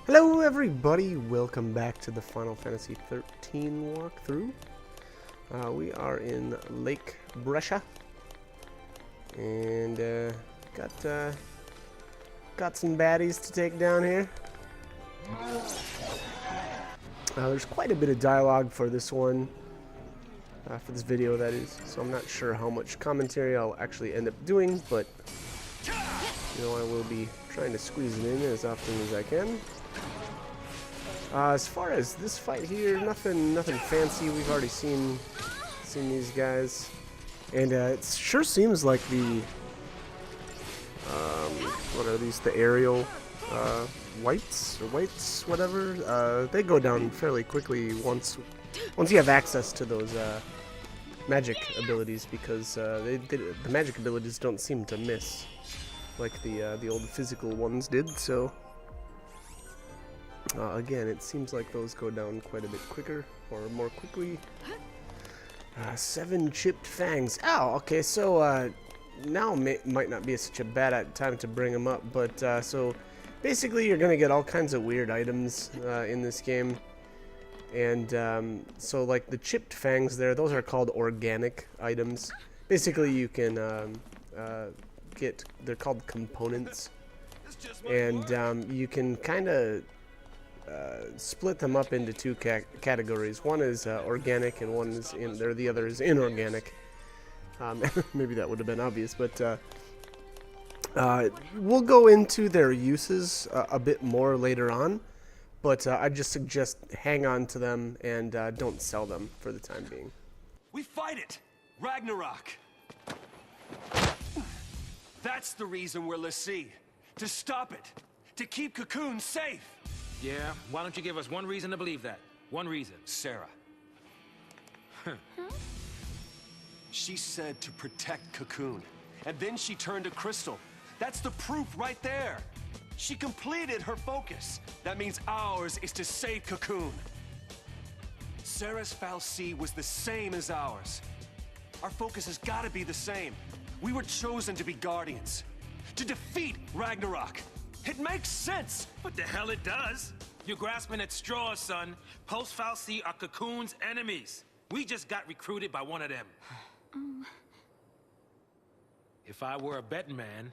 Hello everybody, welcome back to the Final Fantasy 13 walkthrough. We are in Lake Bresha, and got some baddies to take down here. There's quite a bit of dialogue for this one, for this video that is, so I'm not sure how much commentary I'll actually end up doing, but you know, I will be trying to squeeze it in as often as I can. As far as this fight here, nothing fancy. We've already seen these guys, and it sure seems like the what are these? The aerial whites, whatever. They go down fairly quickly once you have access to those magic abilities, because the magic abilities don't seem to miss like the old physical ones did. So. Again, it seems like those go down quite a bit quicker, or more quickly. 7 chipped fangs. Oh, okay, so now might not be such a bad time to bring them up, but so basically you're going to get all kinds of weird items in this game. And so like the chipped fangs there, those are called organic items. Basically you can they're called components. And you can kind of split them up into two categories. One is organic, and one is the other is inorganic. Maybe that would have been obvious, but we'll go into their uses a bit more later on. But I just suggest hang on to them and don't sell them for the time being. We fight it, Ragnarok. That's the reason we're Lassie. To stop it, to keep Cocoon safe. Yeah, why don't you give us one reason to believe that? One reason. Sarah. She said to protect Cocoon, and then she turned to Crystal. That's the proof right there. She completed her focus. That means ours is to save Cocoon. Sarah's fal'Cie was the same as ours. Our focus has got to be the same. We were chosen to be guardians, to defeat Ragnarok. It makes sense! What the hell it does? You're grasping at straws, son. Post fal'Cie are Cocoon's enemies. We just got recruited by one of them. If I were a betting man,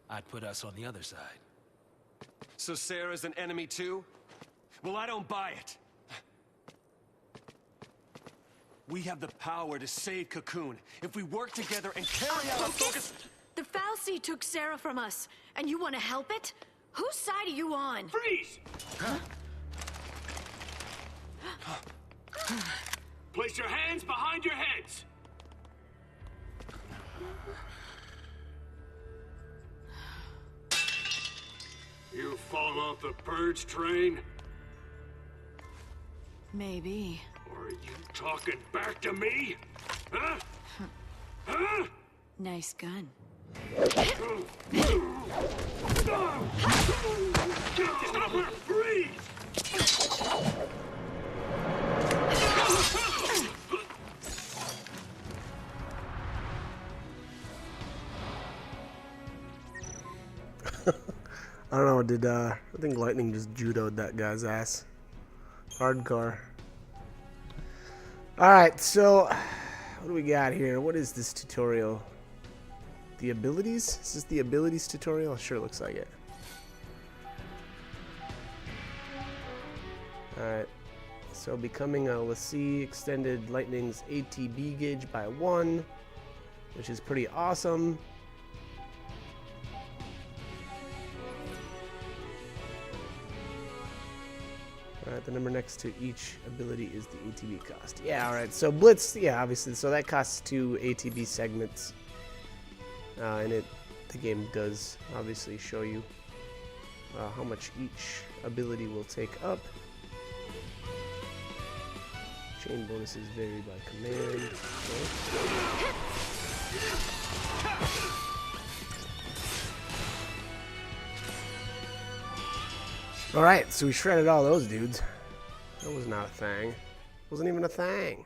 I'd put us on the other side. So Sarah's an enemy too? Well, I don't buy it. We have the power to save Cocoon if we work together and carry out our focus. The fal'Cie took Sarah from us, and you want to help it? Whose side are you on? Freeze! Huh? Place your hands behind your heads! You fallen off the purge train? Maybe. Or are you talking back to me? Huh? Huh? Nice gun. Stop her! Freeze! I don't know, I think lightning just judoed that guy's ass. Hardcore. Alright, so what do we got here? What is this tutorial? The abilities? Is this the abilities tutorial? Sure looks like it. Alright, so becoming a Lassie extended Lightning's ATB gauge by 1, which is pretty awesome. Alright, the number next to each ability is the ATB cost. Yeah, alright, so Blitz, yeah, obviously, so that costs 2 ATB segments. And the game does obviously show you how much each ability will take up. Chain bonuses vary by command. Alright, so we shredded all those dudes. That was not a thing. Wasn't even a thing.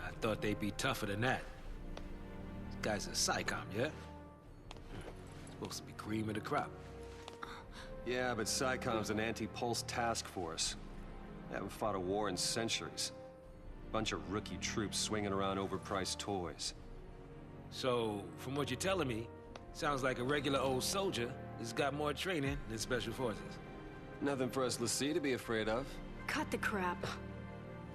I thought they'd be tougher than that. This guy's a psychom, yeah? Supposed to be cream of the crop. Yeah, but SciComm's an anti-pulse task force. They haven't fought a war in centuries. Bunch of rookie troops swinging around overpriced toys. So, from what you're telling me, sounds like a regular old soldier has got more training than Special Forces. Nothing for us Lassie to be afraid of. Cut the crap.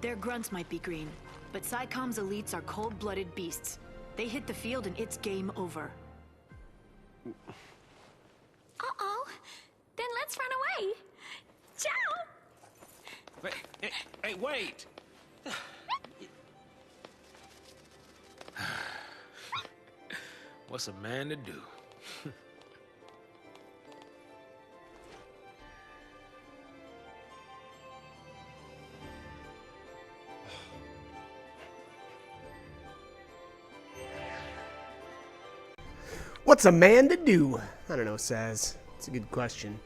Their grunts might be green, but SciComm's elites are cold-blooded beasts. They hit the field and it's game over. Uh-oh. Then let's run away. Ciao! Wait, hey, wait! What's a man to do? What's a man to do? I don't know, Saz. It's a good question.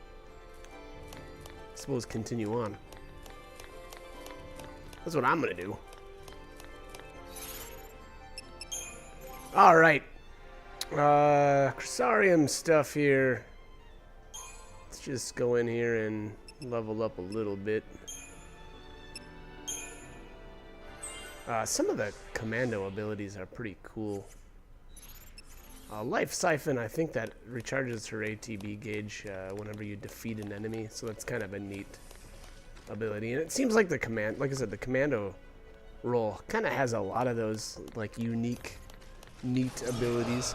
I suppose continue on. That's what I'm gonna do. Alright. Crisarium stuff here. Let's just go in here and level up a little bit. Some of the commando abilities are pretty cool. Life Siphon, I think that recharges her ATB gauge whenever you defeat an enemy, so that's kind of a neat ability. And it seems like like I said, the commando role kind of has a lot of those like unique, neat abilities.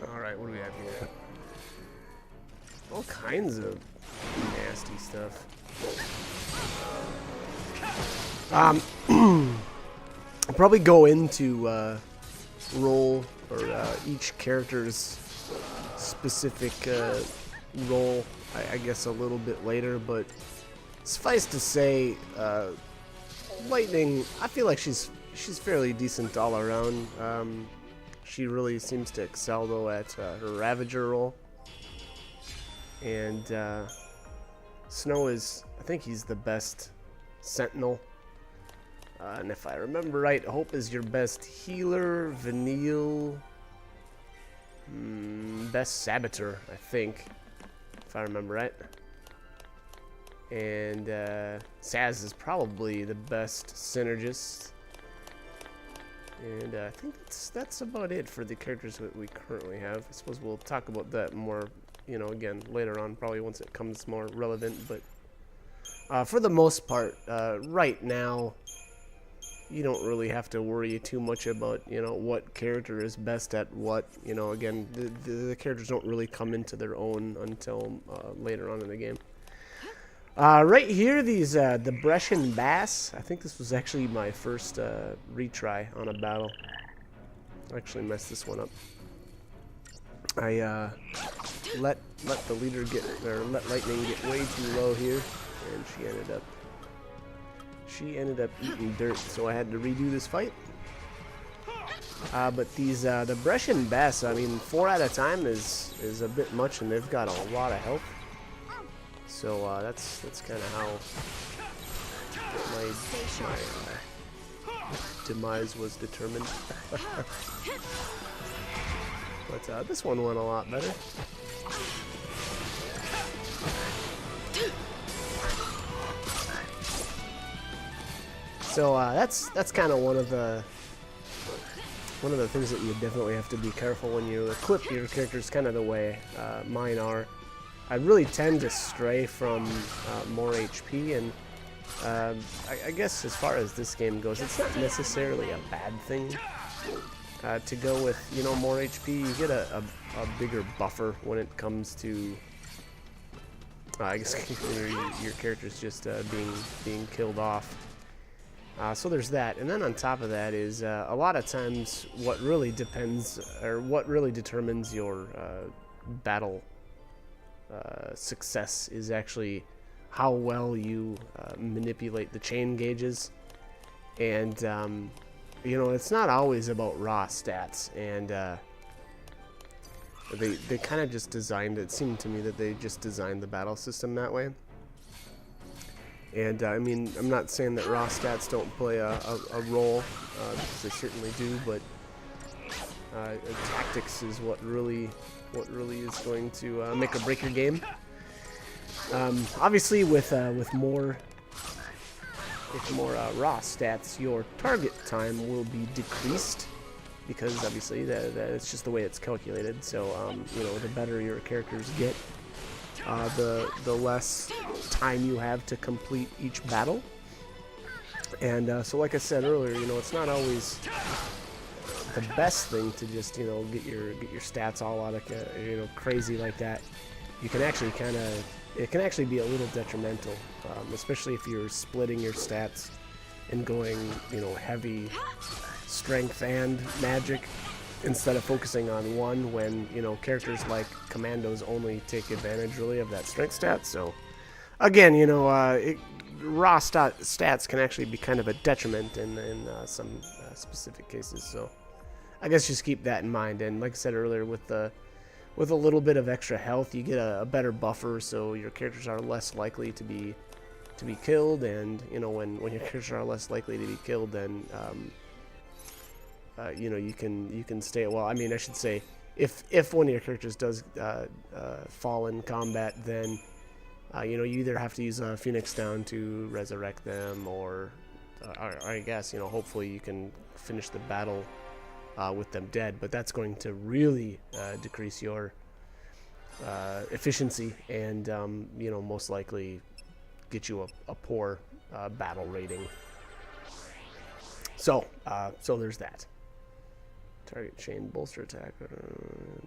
Alright, what do we have here? All kinds of nasty stuff. I'll probably go into role or each character's specific role, I guess, a little bit later, but suffice to say, Lightning, I feel like she's fairly decent all around. She really seems to excel though at her Ravager role, and Snow is, I think he's the best Sentinel. And if I remember right, Hope is your best healer, Vanille, best Saboteur, I think, if I remember right. And Saz is probably the best Synergist. And I think that's about it for the characters that we currently have. I suppose we'll talk about that more, again, later on, probably once it comes more relevant. But for the most part, right now, you don't really have to worry too much about, what character is best at what. Again, the characters don't really come into their own until later on in the game. Right here, these the Bresha Bass. I think this was actually my first retry on a battle. I actually messed this one up. I let the leader let Lightning get way too low here, and she ended up eating dirt, so I had to redo this fight. But these the Bresha Bass, I mean, 4 at a time is a bit much, and they've got a lot of health. So that's kind of how my demise was determined. But this one went a lot better. So that's kind of one of the things that you definitely have to be careful when you equip your characters, kind of the way mine are. I really tend to stray from more HP, and I guess as far as this game goes, it's not necessarily a bad thing to go with more HP. You get a bigger buffer when it comes to I guess your character's just being killed off. So there's that, and then on top of that is a lot of times what really determines your battle success is actually how well you manipulate the chain gauges, and it's not always about raw stats, and they kind of just designed it. Seemed to me that they just designed the battle system that way. And I mean, I'm not saying that raw stats don't play a role, because they certainly do, but Tactics is what really is going to make or break your game. Obviously, with more raw stats, your target time will be decreased because obviously that's just the way it's calculated. So you know, the better your characters get, the less time you have to complete each battle. And so, like I said earlier, you know, it's not always the best thing to just, you know, get your stats all out of, you know, crazy like that. You can actually it can actually be a little detrimental, especially if you're splitting your stats and going, you know, heavy strength and magic instead of focusing on one, when, you know, characters like commandos only take advantage really of that strength stat. So again, you know, raw stats can actually be kind of a detriment in some specific cases. So I guess just keep that in mind. And like I said earlier, with a little bit of extra health, you get a better buffer, so your characters are less likely to be killed. And you know, when your characters are less likely to be killed, then you know, you can stay. Well, I mean, I should say, if one of your characters does fall in combat, then you know, you either have to use a Phoenix Down to resurrect them, or I guess, you know, hopefully you can finish the battle with them dead. But that's going to really decrease your efficiency, and you know, most likely get you a poor battle rating. So there's that. Target chain bolster attack.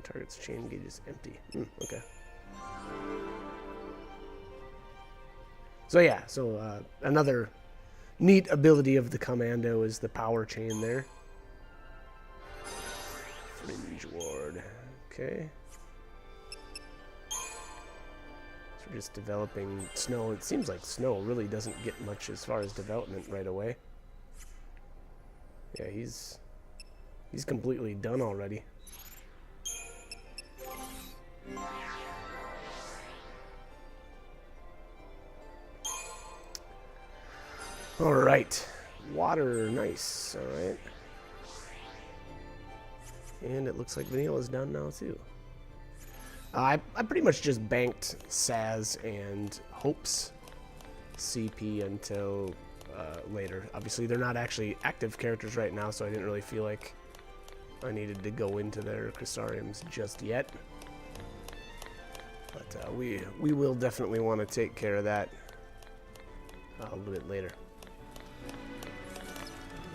Target's chain gauge is empty. Okay. So yeah, another neat ability of the commando is the power chain there. Fringe ward. Okay. So we're just developing Snow. It seems like Snow really doesn't get much as far as development right away. Yeah, he's completely done already. All right, water, nice. All right, and it looks like Vanilla's down now too. I pretty much just banked Saz and Hope's CP until later. Obviously, they're not actually active characters right now, so I didn't really feel like I needed to go into their Crystariums just yet. But we will definitely want to take care of that a little bit later.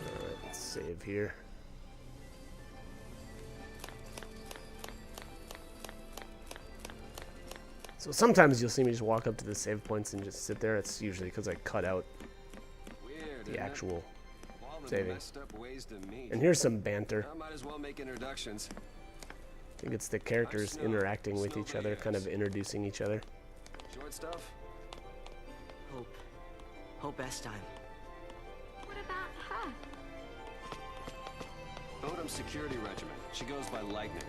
Alright, let's save here. So sometimes you'll see me just walk up to the save points and just sit there. It's usually because I cut out the actual saving. And here's some banter. I might as well make introductions. I think it's the characters interacting with each other, kind of introducing each other. Short stuff? Hope Estime. What about her? Odom Security Regiment. She goes by Lightning.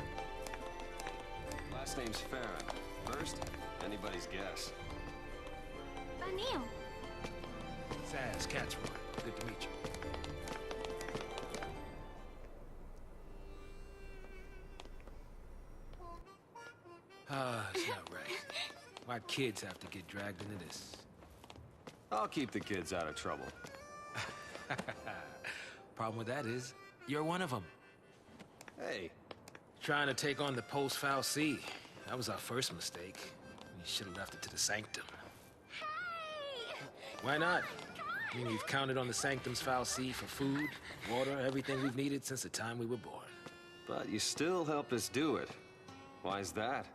Last name's Farron. First, anybody's guess. O'Neill. Saz, Catsroy. Good to meet you. It's not right. Why kids have to get dragged into this? I'll keep the kids out of trouble. Problem with that is, you're one of them. Hey, Trying to take on the post-Foul Sea. That was our first mistake. We should have left it to the Sanctum. Why not? I mean, we've counted on the Sanctum's Foul Sea for food, water, everything we've needed since the time we were born. but you still helped us do it. Why is that?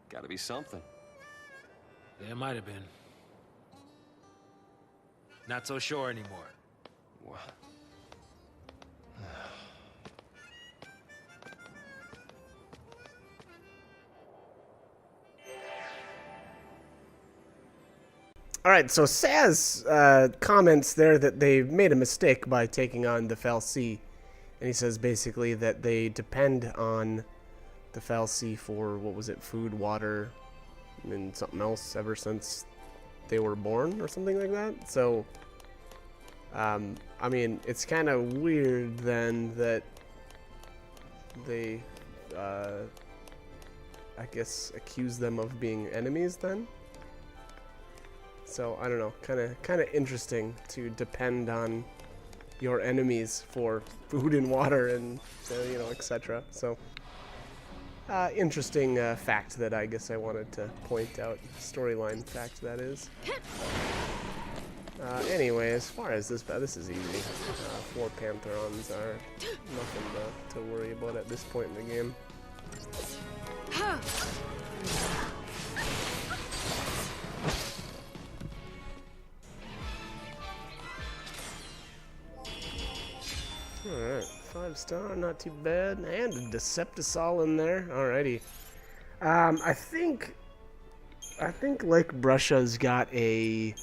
Gotta be something. There might have been. Not so sure anymore. What? Alright, so Saz comments there that they made a mistake by taking on the Foul Sea. And he says basically that they depend on the Foul Sea for, what was it, food, water, and something else ever since they were born or something like that. So, I mean, it's kind of weird then that they, I guess, accuse them of being enemies then. So I don't know, kind of interesting to depend on your enemies for food and water and you know, etc. So interesting fact that I guess I wanted to point out. Storyline fact, that is. Anyway, as far as this is easy. 4 Pantherons are nothing to worry about at this point in the game. Alright, 5-star, not too bad. And a Decepticol in there. Alrighty. I think like Bresha's got a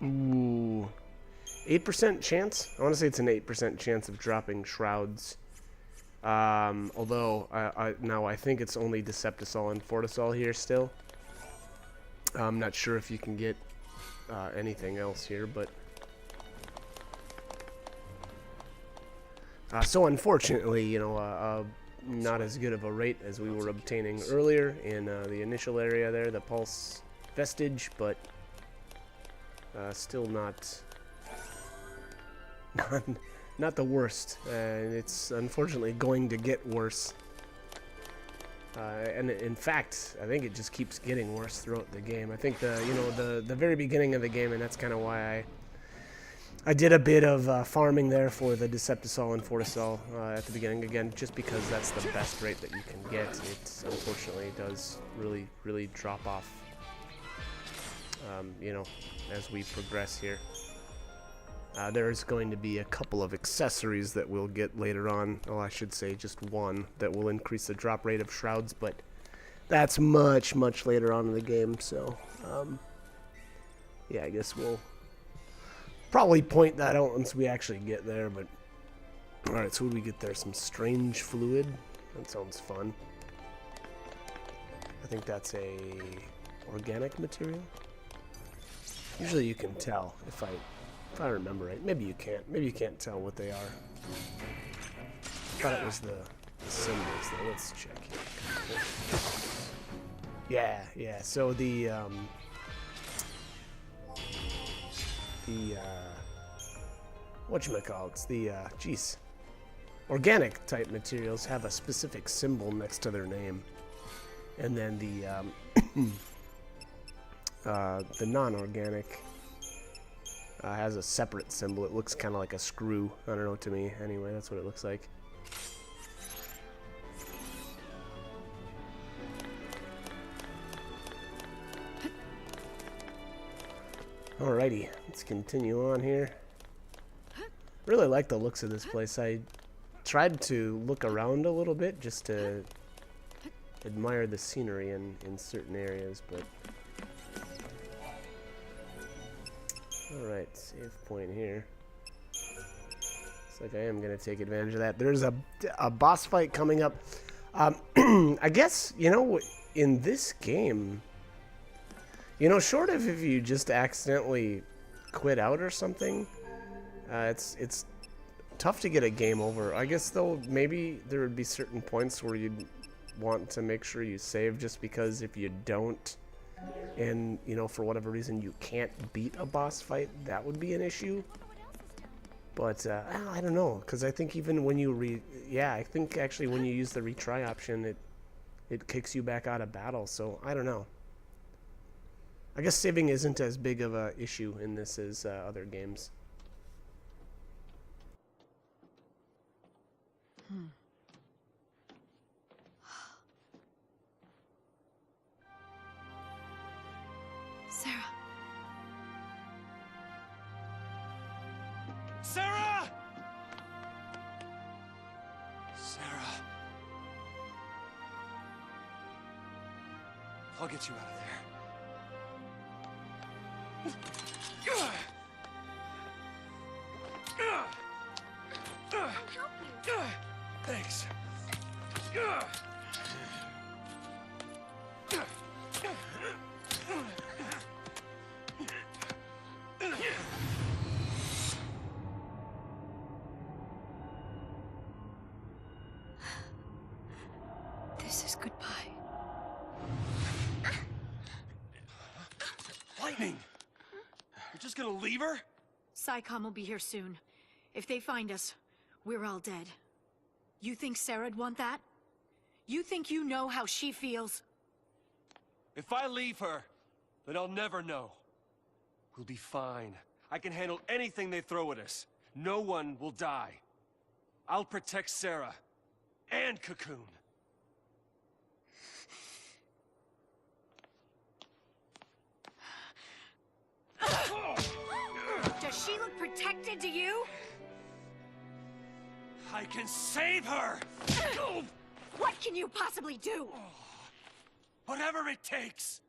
8% chance. I want to say it's an 8% chance of dropping shrouds. Although now I think it's only Decepticol and Fortisol here still. I'm not sure if you can get anything else here, but so unfortunately, you know, not as good of a rate as we were obtaining earlier in the initial area there, the Pulse Vestige, but still not the worst. It's unfortunately going to get worse. And in fact, I think it just keeps getting worse throughout the game. I think the very beginning of the game, and that's kind of why I did a bit of farming there for the Decepticol and Fortisol at the beginning, again, just because that's the best rate that you can get. It unfortunately does really drop off, you know, as we progress here. There's going to be a couple of accessories that we'll get later on. Well, I should say just one that will increase the drop rate of shrouds, but that's much later on in the game. So, yeah, I guess we'll probably point that out once we actually get there. But all right, so what do we get there? Some Strainge Fluid. That sounds fun. I think that's a organic material. Usually you can tell if I remember right. Maybe you can't. Maybe you can't tell what they are. I thought it was the symbols though. Let's check here. Yeah. So the whatchamacallits, the geez, organic type materials have a specific symbol next to their name, and then the non-organic has a separate symbol. It looks kind of like a screw. I don't know, to me. Anyway, that's what it looks like. Alrighty, let's continue on here. Really like the looks of this place. I tried to look around a little bit just to admire the scenery in certain areas, but alright, save point here. Looks like I am going to take advantage of that. There's a boss fight coming up. I guess, you know, in this game, you know, short of if you just accidentally quit out or something, it's tough to get a game over. I guess, though, maybe there would be certain points where you'd want to make sure you save, just because if you don't, and, you know, for whatever reason you can't beat a boss fight, that would be an issue. But, I don't know, because I think even when you I think actually when you use the retry option, it kicks you back out of battle, so I don't know. I guess saving isn't as big of a issue in this as other games. Sarah. Sarah! Sarah. I'll get you out of there. Thanks. This is goodbye. Lightning! You're just gonna leave her? Psycom will be here soon. If they find us, we're all dead. You think Sarah'd want that? You think you know how she feels? If I leave her, then I'll never know. We'll be fine. I can handle anything they throw at us. No one will die. I'll protect Sarah. And Cocoon. Does she look protected to you? I can save her! What can you possibly do? Whatever it takes!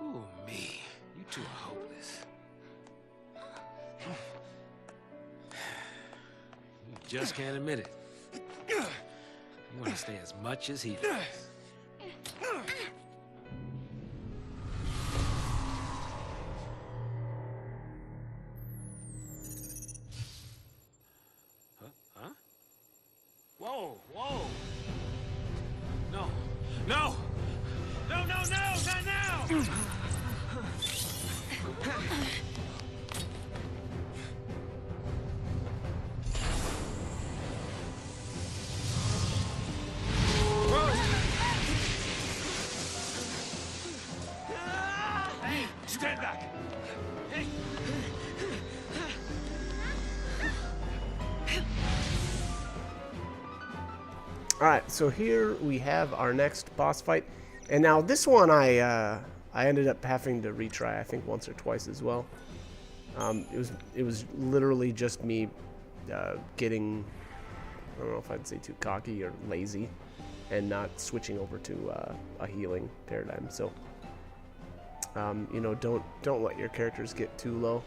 Ooh, me. You two are hopeless. You just can't admit it. You want to stay as much as he does. Huh? Whoa, whoa! No, no! No, no, no! Not now! Hey, stand back! Hey. Alright, so here we have our next boss fight. And now this one I ended up having to retry, I think once or twice as well. It was literally just me getting, I don't know if I'd say too cocky or lazy, and not switching over to a healing paradigm. So you know, don't let your characters get too low.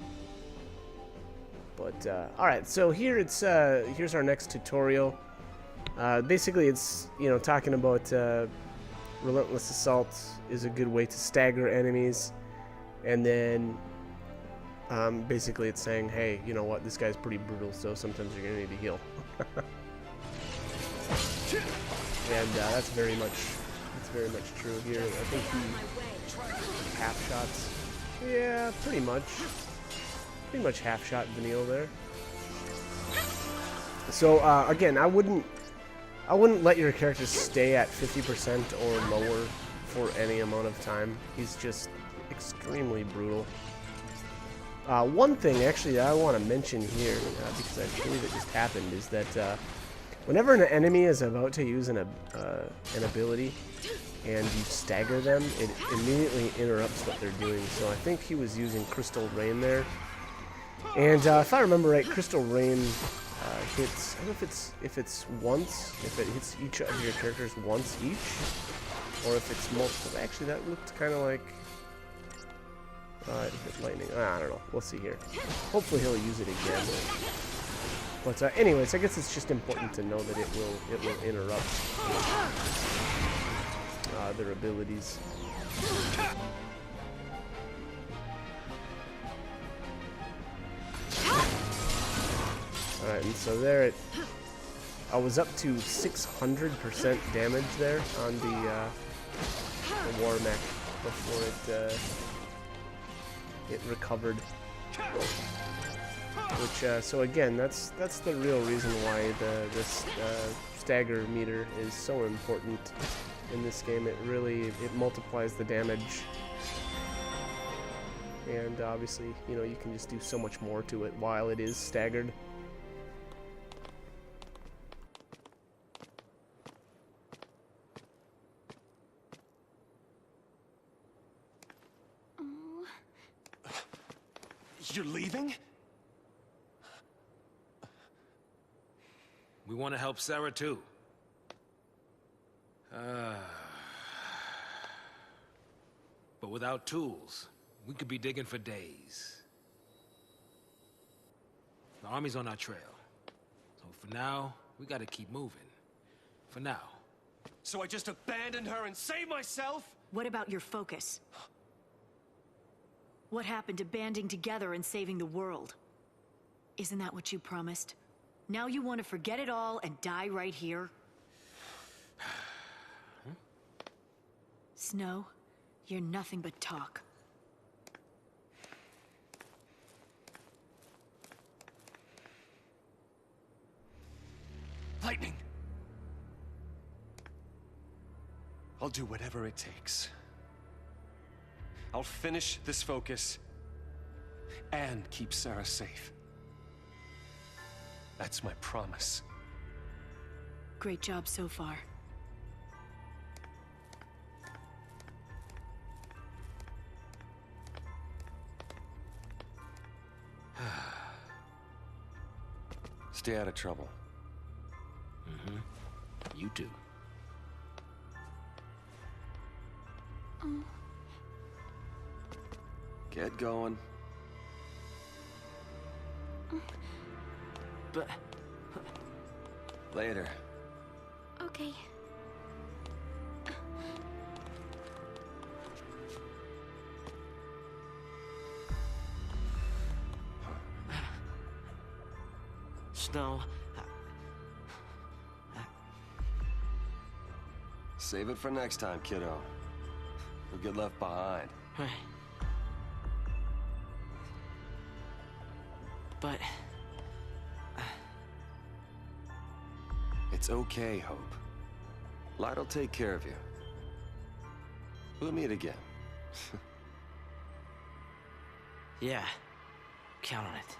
But all right, so here it's here's our next tutorial. Basically, it's, you know, talking about relentless assault is a good way to stagger enemies, and then basically it's saying, hey, you know what, this guy's pretty brutal, so sometimes you're gonna need to heal. And that's very much true here. I think he half shots. Yeah, pretty much half shot Vanille there. So again, I wouldn't let your character stay at 50% or lower for any amount of time. He's just extremely brutal. One thing actually that I want to mention here, because I believe it just happened, is that whenever an enemy is about to use an ability and you stagger them, it immediately interrupts what they're doing. So I think he was using Crystal Rain there. And if I remember right, Crystal Rain hits, I don't know if it's once, if it hits each of your characters once each, or if it's multiple. Actually, that looked kind of like it hit lightning. I don't know. We'll see here. Hopefully he'll use it again. But anyways, I guess it's just important to know that it will interrupt their abilities. Alright, and so there I was up to 600% damage there on the war mech before it recovered. Which so again, that's the real reason why this stagger meter is so important in this game. It multiplies the damage, and obviously, you know, you can just do so much more to it while it is staggered. You're leaving? We want to help Sarah too. But without tools, we could be digging for days. The army's on our trail. So for now, we gotta keep moving. For now. So I just abandoned her and saved myself? What about your focus? What happened to banding together and saving the world? Isn't that what you promised? Now you want to forget it all and die right here? Snow, you're nothing but talk. Lightning! I'll do whatever it takes. I'll finish this focus and keep Sarah safe. That's my promise. Great job so far. Stay out of trouble. You do. Get going. But Later. Okay. Snow, Save it for next time, kiddo. You'll get left behind. but It's okay, Hope. Light'll take care of you. We'll meet again. yeah, count on it.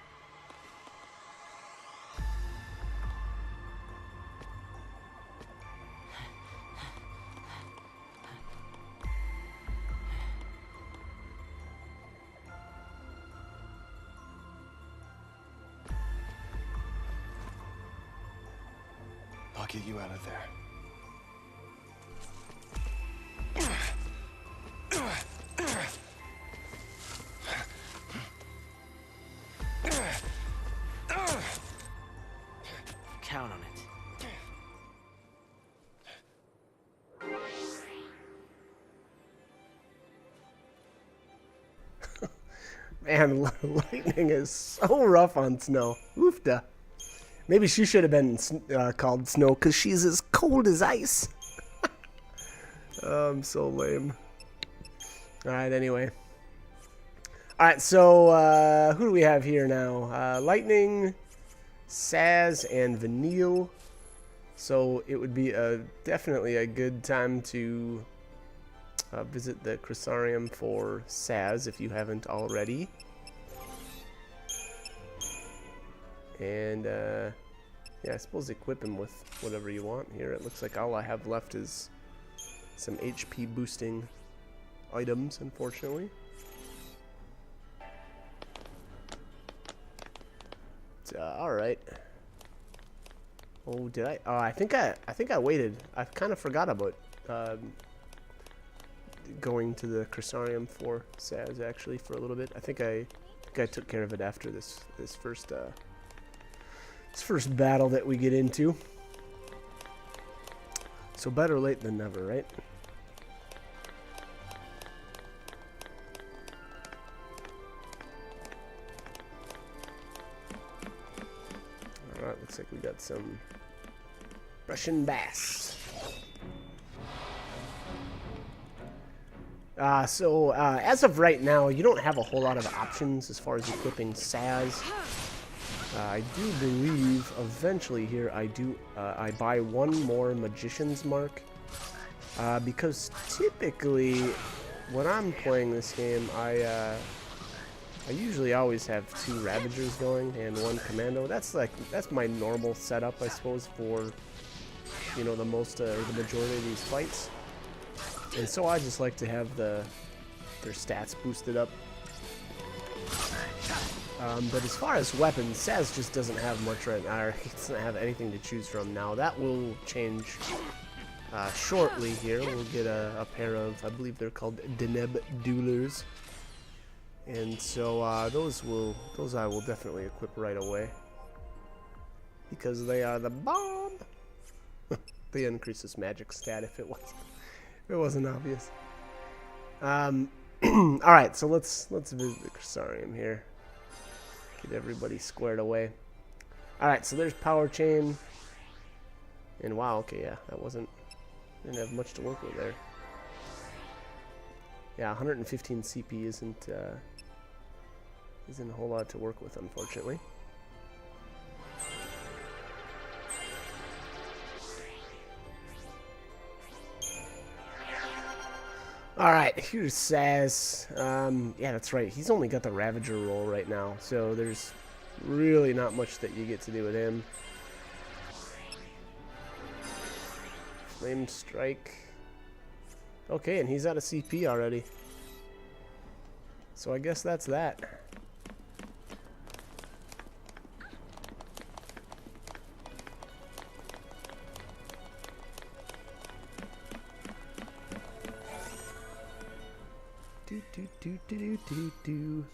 I'll get you out of there. Count on it. Man, lightning is so rough on Snow. Oofda. Maybe she should have been called Snow because she's as cold as ice. I'm so lame. Alright, anyway. Alright, so who do we have here now? Lightning, Saz, and Vanille. So it would be definitely a good time to visit the Crisarium for Saz if you haven't already. And yeah, I suppose equip him with whatever you want here. It looks like all I have left is some HP boosting items, unfortunately. All right. Oh, did I? Oh, I think I waited. I kind of forgot about going to the Crisarium for Saz actually for a little bit. I think I took care of it after this first battle that we get into. So better late than never, right? Alright, looks like we got some Russian bass. So as of right now, you don't have a whole lot of options as far as equipping Saz. I do believe eventually here I buy one more Magician's Mark because typically when I'm playing this game I usually always have 2 Ravagers going and 1 Commando. That's my normal setup, I suppose, for the most or the majority of these fights. And so I just like to have their stats boosted up. But as far as weapons, Saz just doesn't have much right now. He doesn't have anything to choose from now. That will change shortly here. We'll get a pair of, I believe they're called Deneb Duelers. And so those I will definitely equip right away. Because they are the bomb! They increase this magic stat if it wasn't obvious. All right, so let's visit the Crusarium here. Get everybody squared away. All right, so there's power chain. And wow, okay, yeah, didn't have much to work with there. Yeah, 115 CP isn't a whole lot to work with, unfortunately. Alright, here's Saz. Yeah, that's right. He's only got the Ravager roll right now, so there's really not much that you get to do with him. Flame Strike. Okay, and he's out of CP already. So I guess that's that. Do.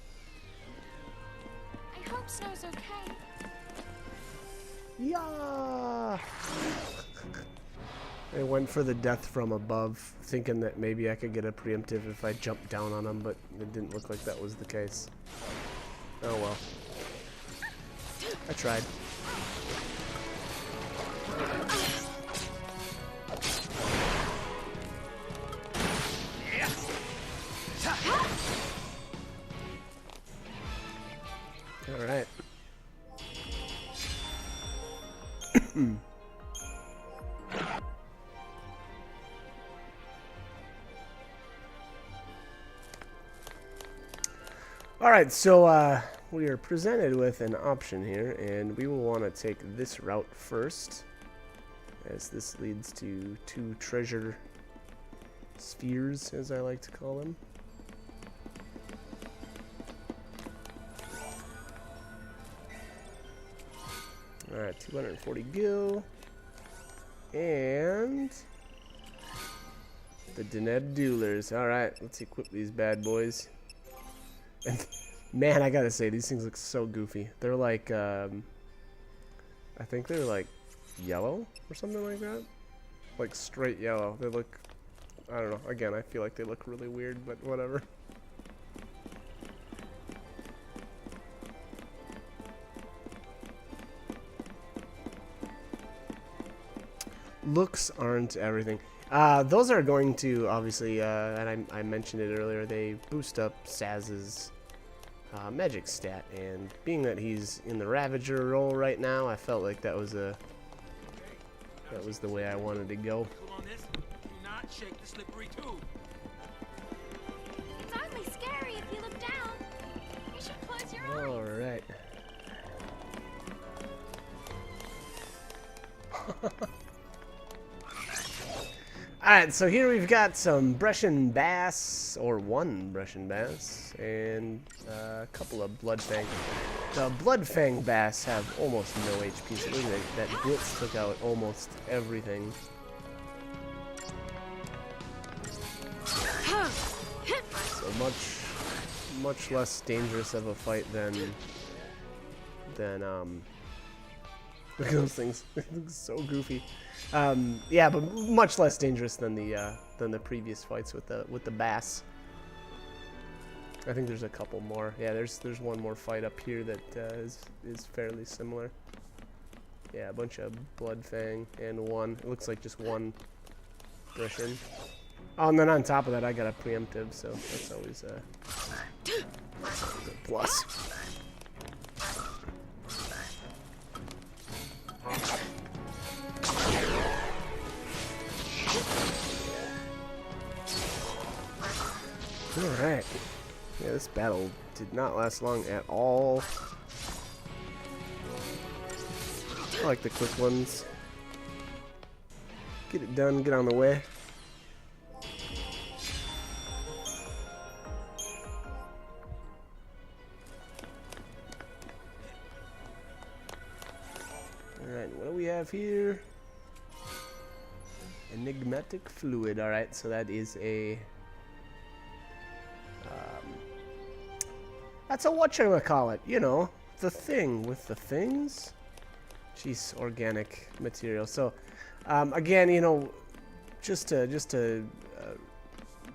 I hope Snow's okay. Yeah. I went for the death from above, thinking that maybe I could get a preemptive if I jumped down on him, but it didn't look like that was the case. Oh well. I tried. Alright. Alright, so we are presented with an option here, and we will want to take this route first, as this leads to 2 treasure spheres, as I like to call them. Alright, 240 gil. And the Deneb Duelers. Alright, let's equip these bad boys. And man, I gotta say, these things look so goofy. They're like, I think they're like yellow or something like that. Like straight yellow. They look, I don't know. Again, I feel like they look really weird, but whatever. Looks aren't everything. Those are going to, obviously, and I mentioned it earlier, they boost up Saz's magic stat, and being that he's in the Ravager role right now, I felt like that was the way I wanted to go. It's only scary if you look down. You should close your eyes. Alright. Alright, so here we've got some Breshan Bass, or 1 Breshan Bass, and a couple of Bloodfang. The Bloodfang Bass have almost no HP, so look at that Blitz took out almost everything. So much less dangerous of a fight than look at those things. They look so goofy. Yeah, but much less dangerous than the previous fights with the bass. I think there's a couple more. Yeah, there's one more fight up here that is fairly similar. Yeah, a bunch of Bloodfang and one. It looks like just one Breshan. Oh, and then on top of that, I got a preemptive, so that's always a plus. Alright. Yeah, this battle did not last long at all. I like the quick ones. Get it done, get on the way. Alright, what do we have here? Enigmatic Fluid. Alright, so that is a... that's a whatchamacallit, you know, the thing with the things. Jeez, organic material. So, again, you know, just to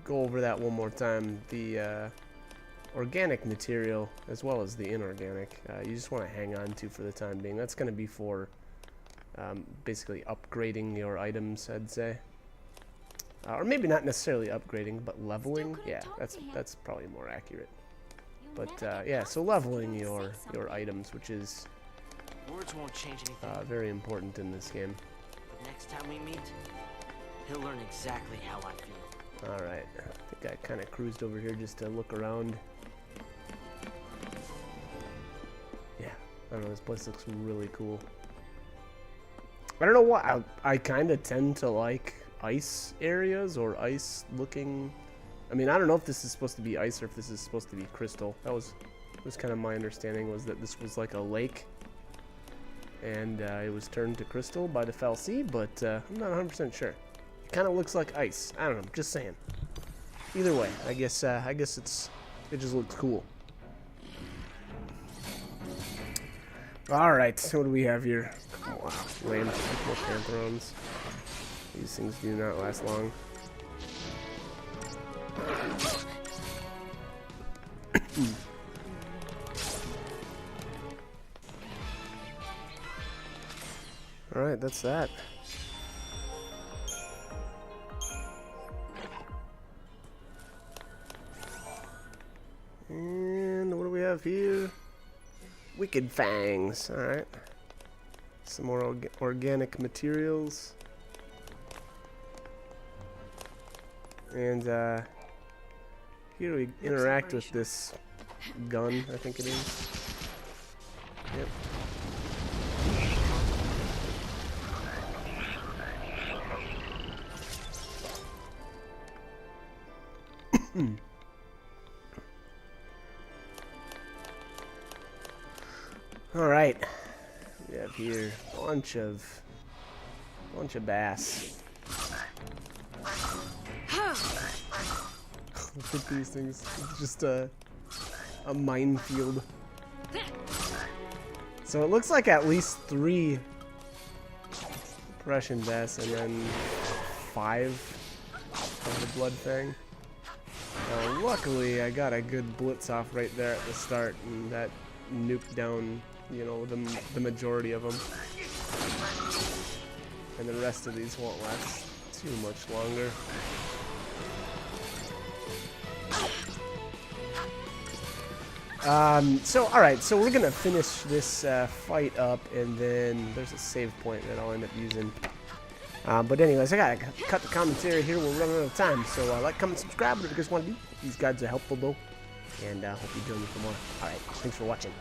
go over that one more time. The organic material as well as the inorganic, you just want to hang on to for the time being. That's going to be for basically upgrading your items, I'd say. Or maybe not necessarily upgrading, but leveling. Yeah, that's probably more accurate. But yeah, so leveling your items, which is Words won't change anything. very important in this game. But next time we meet, he'll learn exactly how I feel. Alright, I think I kind of cruised over here just to look around. Yeah, I don't know, this place looks really cool. I don't know why, I kind of tend to like ice areas or ice looking. I mean, I don't know if this is supposed to be ice or if this is supposed to be crystal. That was kind of my understanding, was that this was like a lake and it was turned to crystal by the fal'Cie, but I'm not 100% sure. It kind of looks like ice. I don't know, just saying. Either way, I guess it just looks cool. All right, so what do we have here? Oh, wow, lame. More Pantherons. These things do not last long. All right, that's that. And what do we have here? Wicked Fangs. All right. Some more organic materials. And here we interact with this gun, I think it is. Yep. All right, we have here a bunch of bass. Look at these things. It's just a minefield. So it looks like at least 3 Prussian bass and then 5 of the blood fang. Now, luckily, I got a good blitz off right there at the start, and that nuked down, you know, the majority of them. And the rest of these won't last too much longer. Alright, so we're gonna finish this fight up, and then there's a save point that I'll end up using. But anyways, I gotta cut the commentary here. We're running out of time, so like, comment, subscribe, whatever you guys want to do. These guides are helpful though, and hope you join me for more. Alright, thanks for watching.